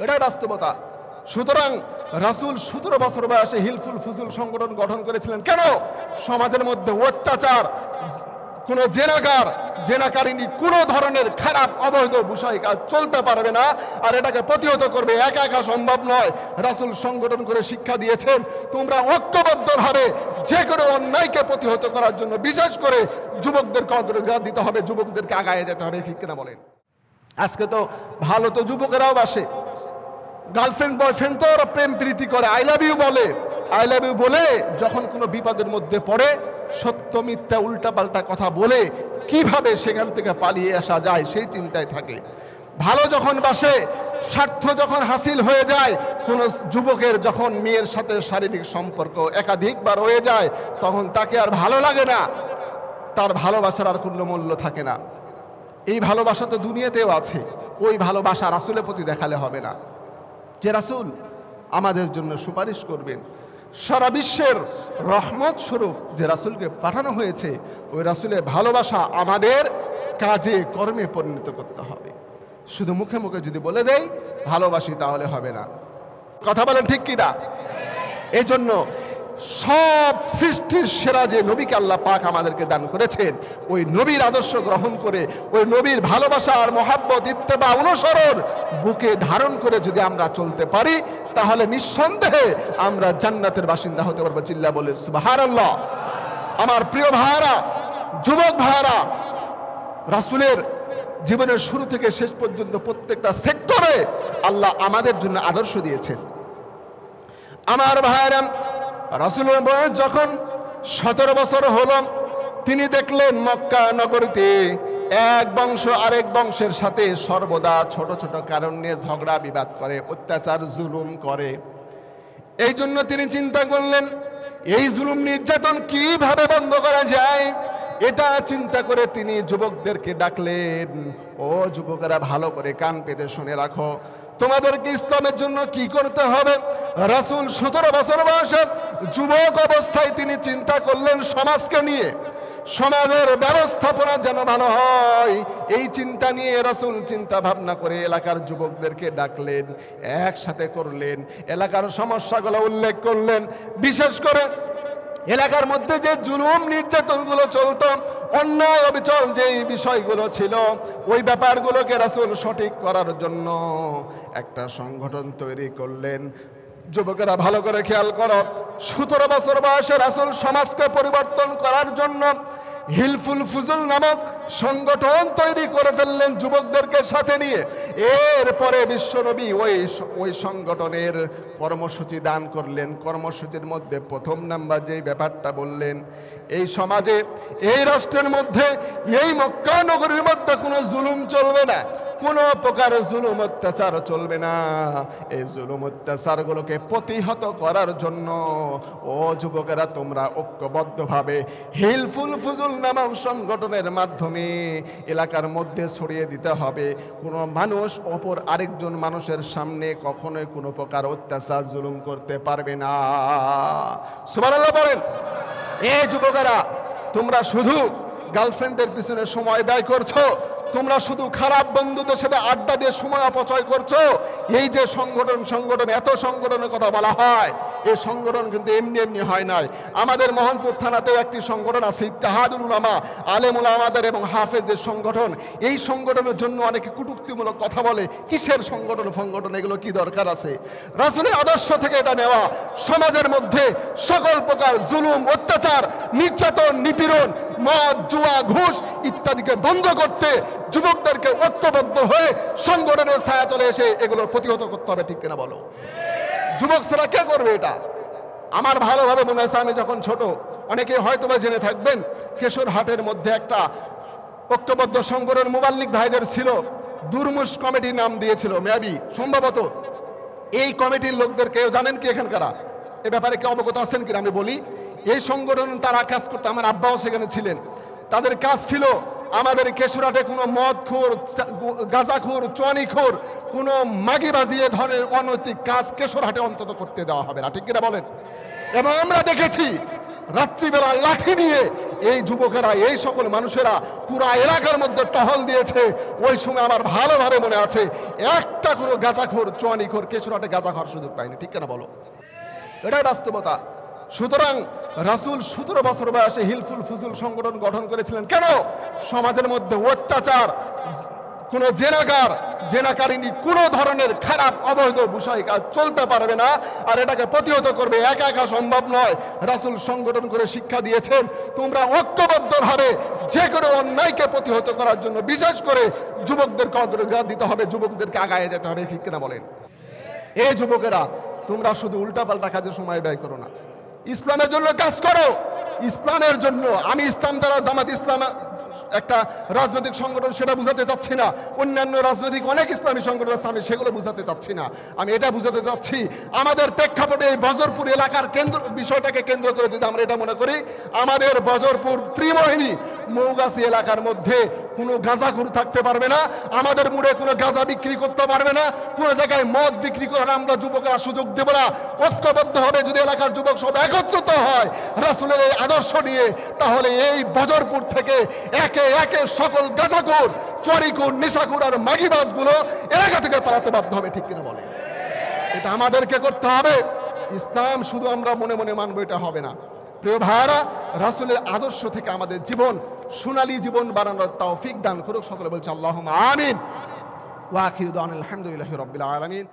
এটাই বাস্তবতা। সুতরাং রাসূল 17 বছর বয়সে হিলফুল ফুজুল সংগঠন গঠন করেছিলেন। কেন? সমাজের মধ্যে অত্যাচার, কোন জেনাকারিনী কোনো ধরনের খারাপ অবৈধ বিষয় কাজ চলতে পারবে না, আর এটাকে প্রতিহত করবে একা একা সম্ভব নয়। রাসূল সংগঠন করে শিক্ষা দিয়েছেন তোমরা ঐক্যবদ্ধভাবে যে কোনো অন্যায়কে প্রতিহত করার জন্য বিশেষ করে যুবকদেরকে অগ্রাধিকার দিতে হবে, যুবকদেরকে আগায় যেতে হবে। ঠিক কিনা বলেন? আজকে তো ভালো তো যুবকেরাও বাসে, গার্লফ্রেন্ড বয়ফ্রেন্ড তো ওরা প্রেম প্রীতি করে, আই লাভ ইউ বলে, আই লাভ ইউ বলে যখন কোনো বিপদের মধ্যে পড়ে সত্য মিথ্যা উল্টাপাল্টা কথা বলে কিভাবে সেখান থেকে পালিয়ে আসা যায় সেই চিন্তায় থাকে। ভালো যখন বাসে, স্বার্থ যখন হাসিল হয়ে যায়, কোনো যুবকের যখন মেয়ের সাথে শারীরিক সম্পর্ক একাধিকবার হয়ে যায় তখন তাকে আর ভালো লাগে না, তার ভালোবাসার আর কোনো মূল্য থাকে না। এই ভালোবাসা তো দুনিয়াতেও আছে, ওই ভালোবাসা রাসূলের প্রতি দেখালে হবে না। যে রাসূল আমাদের জন্য সুপারিশ করবেন, সারা বিশ্বের রহমত স্বরূপ যে রাসূলকে পাঠানো হয়েছে, ওই রাসূলের ভালোবাসা আমাদের কাজে কর্মে পরিণত করতে হবে। শুধু মুখে মুখে যদি বলে দেই ভালোবাসি তাহলে হবে না। কথা বলেন ঠিক কিনা? এই জন্য সব সৃষ্টির সেরা যে নবীকে আল্লাহ পাক আমাদেরকে দান করেছেন, ওই নবীর আদর্শ গ্রহণ করে, ওই নবীর ভালোবাসা আর মহাব্বত ইত্তেবা অনুসরণ বুকে ধারণ করে যদি আমরা চলতে পারি তাহলে নিঃসন্দেহে আমরা জান্নাতের বাসিন্দা হতে পারবো। চিল্লা বলে সুবহানাল্লাহ। আমার প্রিয় ভাইরা, যুবক ভাইরা, রাসূলের জীবনের শুরু থেকে শেষ পর্যন্ত প্রত্যেকটা সেক্টরে আল্লাহ আমাদের জন্য আদর্শ দিয়েছেন। আমার ভাইরা, রাসূলের বয়স যখন 17 বছর হলো, তিনি দেখলেন মক্কা নগরীতে এক বংশ আরেক বংশের সাথে সর্বদা ছোট ছোট কারণ নিয়ে ঝগড়া বিবাদ করে, অত্যাচার জুলুম করে। এই জন্য তিনি চিন্তা করলেন এই জুলুম নির্যাতন কিভাবে বন্ধ করা যায়। এটা চিন্তা করে তিনি যুবকদেরকে ডাকলেন, ও যুবকেরা ভালো করে কান পেতে শুনে রাখো, তোমাদেরকে ইসলামের জন্য কি করতে হবে। রাসূল 17 বছর বয়সে যুবক অবস্থায় তিনি চিন্তা করলেন সমাজকে নিয়ে, সমাজের ব্যবস্থাপনা যেন ভালো হয়। এই চিন্তা নিয়ে রাসূল চিন্তা ভাবনা করে এলাকার যুবকদেরকে ডাকলেন, একসাথে করলেন, এলাকার সমস্যাগুলো উল্লেখ করলেন। বিশেষ করে এলাকার মধ্যে যে জুলুম নির্যাতনগুলো চলতো, অন্যায় অবিচল যেই বিষয়গুলো ছিল, ওই ব্যাপারগুলোকে রাসূল সঠিক করার জন্য একটা সংগঠন তৈরি করলেন। যুবকেরা ভালো করে খেয়াল করো, 17 বছর বয়সে রাসূল সমাজকে পরিবর্তন করার জন্য হিলফুল ফুজুল নামক সংগঠন তৈরি করে ফেললেন যুবকদেরকে সাথে নিয়ে। এরপরে বিশ্বনবী ওই সংগঠনের কর্মসূচি দান করলেন। কর্মসূচির মধ্যে প্রথম নাম্বার যেই ব্যাপারটা বললেন, এই সমাজে, এই রাষ্ট্রের মধ্যে, এই মক্কা নগরীর মধ্যে কোনো জুলুম চলবে না, কোনো প্রকার জুলুম অত্যাচার চলবে না। এই জুলুম অত্যাচারগুলোকে প্রতিহত করার জন্য ও যুবকেরা তোমরা ঐক্যবদ্ধভাবে হিলফুল ফুজুল নামক সংগঠনের মাধ্যমে এলাকার মধ্যে ছড়িয়ে দিতে হবে। কোনো মানুষ অপর আরেকজন মানুষের সামনে কখনোই কোনো প্রকার অত্যাচার জুলুম করতে পারবে না। সুবহানাল্লাহ বলেন। এই যুবকেরা, তোমরা শুধু গার্লফ্রেন্ডের পিছনে সময় ব্যয় করছো, তোমরা শুধু খারাপ বন্ধুদের সাথে আড্ডা দিয়ে সময় অপচয় করছো। এই যে সংগঠন এত সংগঠনের কথা বলা হয়, এই সংগঠন কিন্তু এমনি এমনি হয় নাই। আমাদের মোহনপুর থানাতেও একটি সংগঠন আছে, ইত্তেহাদুল উলামা, আলেমুল আমাদের এবং হাফেজদের সংগঠন। এই সংগঠনের জন্য অনেকে কটূক্তিমূলক কথা বলে, কিসের সংগঠন, এগুলো কি দরকার আছে? রাসূলের আদর্শ থেকে এটা নেওয়া। সমাজের মধ্যে সকল প্রকার জুলুম, অত্যাচার, নির্যাতন, নিপীড়ন, মদ, জুয়া, ঘুষ ইত্যাদিকে বন্ধ করতে যুবকদেরকে ঐক্যবদ্ধ হয়ে সংগঠনের ছায়াতলে এসে এগুলো প্রতিহত করতে হবে। ঠিক কিনা বলো? যুবক ছাড়া কে করবে এটা? আমার ভালোভাবে মনে আছে, আমি যখন ছোট, অনেকে হয়তো বা জেনে থাকবেন, কেশরহাটের মধ্যে একটা ঐক্যবদ্ধ সংগঠন মুবাল্লিক ভাইদের ছিল, দুরমুশ কমিটি নাম দিয়েছিল, মেবি সম্ভবত। এই কমিটির লোকদের কেউ জানেন কি এখানকারা? এ ব্যাপারে কেউ অবগত আছেন কিনা আমি বলি। এই সংগঠন তারা কাজ করতে, আমার আব্বাও সেখানে ছিলেন। তাদের কাজ ছিল আমাদের কেশরহাটে কোনো মদখোর, গাঁজাখোর, চুয়ানিখোর, কোনো মাগিবাজি এ ধরনের অনৈতিক কাজ কেশরহাটে অন্তত করতে দেওয়া হবে না। ঠিক কিনা বলেন? এবং আমরা দেখেছি রাত্রিবেলা লাঠি নিয়ে এই যুবকেরা, এই সকল মানুষেরা পুরা এলাকার মধ্যে টহল দিয়েছে, ওই সময় আমার ভালোভাবে মনে আছে একটা কোনো গাঁজাখোর, চুয়ানিখোর, কেশরাটে গাঁজা খাওয়ার সুযোগ পায়নি। ঠিক কেনা বলো? এটাই বাস্তবতা। সুতরাং রাসূল 17 বছর বয়সে হিলফুল ফুজুল সংগঠন গঠন করেছিলেন। কেন? সমাজের মধ্যে অত্যাচার, কোনো জেনাকারিনী কোনো ধরনের খারাপ অবৈধ বিষয় কাজ চলতে পারবে না, আর এটাকে প্রতিহত করবে একা একা সম্ভব নয়। রাসূল সংগঠন করে শিক্ষা দিয়েছেন তোমরা ঐক্যবদ্ধভাবে যে কোনো অন্যায়কে প্রতিহত করার জন্য বিশেষ করে যুবকদেরকে অগ্রাধিকার দিতে হবে, যুবকদেরকে আগায় যেতে হবে। ঠিক কিনা বলেন? এই যুবকেরা, তোমরা শুধু উল্টাপাল্টা কাজে সময় ব্যয় করো না, ইসলামের জন্য কাজ করো। ইসলামের জন্য, আমি ইসলাম দ্বারা জামাত ইসলাম একটা রাজনৈতিক সংগঠন সেটা বুঝাতে চাচ্ছি না, অন্যান্য রাজনৈতিক অনেক ইসলামী সংগঠন আছে আমি সেগুলো বুঝাতে চাচ্ছি না। আমি এটা বুঝাতে চাচ্ছি আমাদের প্রেক্ষাপটে এই বজরপুর এলাকার বিষয়টাকে কেন্দ্র করে যদি আমরা এটা মনে করি, আমাদের বজরপুর ত্রিমোহিনী মৌগাছি এলাকার মধ্যে কোনো গাঁজাখুর থাকতে পারবে না, আমাদের মুড়ে কোনো গাঁজা বিক্রি করতে পারবে না, কোনো জায়গায় মদ বিক্রি করার আমরা যুবকরা সুযোগ দেব না। ঐক্যবদ্ধভাবে যদি এলাকার যুবক সব একত্রিত হয় রাসূলের এই আদর্শ নিয়ে, তাহলে এই বজরপুর থেকে একে একে সকল গাঁজাখোর, চুরিখোর, নেশাখোর আর মাগিবাজগুলো এলাকা থেকে পালাতে বাধ্য হবে। ঠিক কিনা বলে? এটা আমাদেরকে করতে হবে। ইসলাম শুধু আমরা মনে মনে মানবো এটা হবে না। প্রিয় ভাইরা, রাসূলের আদর্শ থেকে আমাদের জীবন সোনালী জীবন বানানোর তৌফিক দান করুক। সকলে বলছে আল্লাহুম্মা আমিন। ওয়া আখিরু দাওয়ানা আলহামদুলিল্লাহি রাব্বিল আলামিন।